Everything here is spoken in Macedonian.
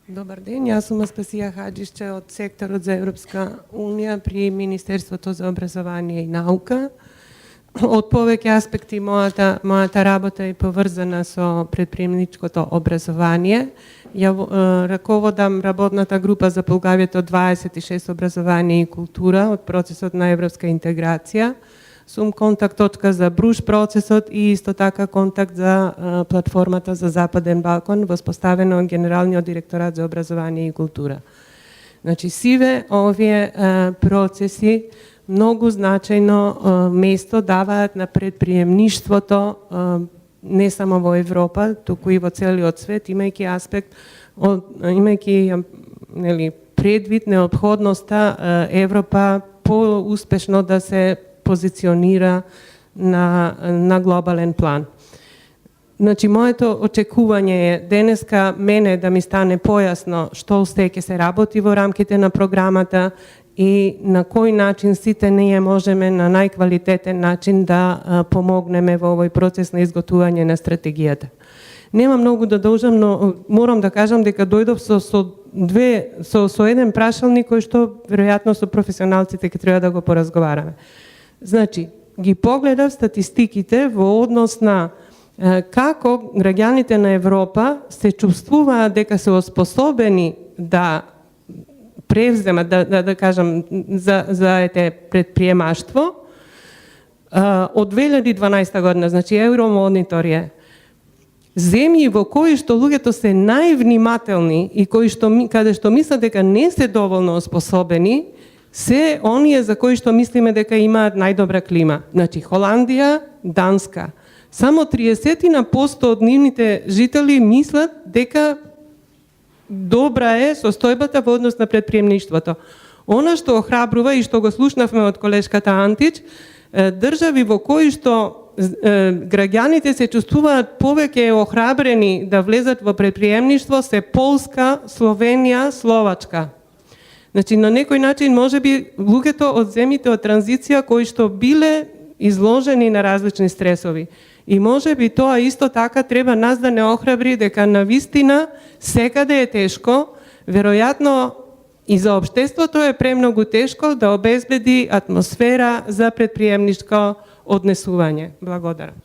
Добар ден, јас сум Аспасија Хаджишче од секторот за Европска Унија при Министерството за образование и наука. Од повеќе аспекти мојата работа е поврзана со предприемничкото образование. Ја раководам работната група за поглавјето 26 образование и култура од процесот на европска интеграција. Сум контакт точка за Бруш процесот и исто така контакт за платформата за Западен Балкан, воспоставена од Генералниот директорат за образование и култура. Значи, сиве овие процеси многу значајно место даваат на предприемништвото не само во Европа, туку и во целиот свет, имајќи аспект, имајќи предвид неопходноста Европа поуспешно да се позиционира на глобален план. Значи, моето очекување е денеска мене да ми стане појасно што уште ќе се работи во рамките на програмата и на кој начин сите ние можеме на најквалитетен начин да помогнеме во овој процес на изготвување на стратегијата. Нема многу да должам, но морам да кажам дека дојдов со еден прашалник кој што веројатно со професионалците ќе треба да го поразговараме. Значи, ги погледав статистиките во однос на како граѓаните на Европа се чувствуваат дека се оспособени да превземат, да кажам, за предприемаштво од 2012 година, значи Евромонитор е. Земји во кои што луѓето се највнимателни и каде што мислат дека не се доволно оспособени, се оние за кои што мислиме дека имаат најдобра клима. Значи, Холандија, Данска. Само 30% од нивните жители мислат дека добра е состојбата во однос на предприемништвото. Она што охрабрува и што го слушнавме од колешката Антич, држави во кои што граѓаните се чувствуваат повеќе охрабрени да влезат во предприемништво се Полска, Словенија, Словачка. Значи, на некој начин, може би, луѓето од земјите од транзиција кои што биле изложени на различни стресови. И може би тоа исто така треба нас да не охрабри дека навистина секаде е тешко, веројатно и за општеството е премногу тешко да обезбеди атмосфера за предприемничко однесување. Благодарам.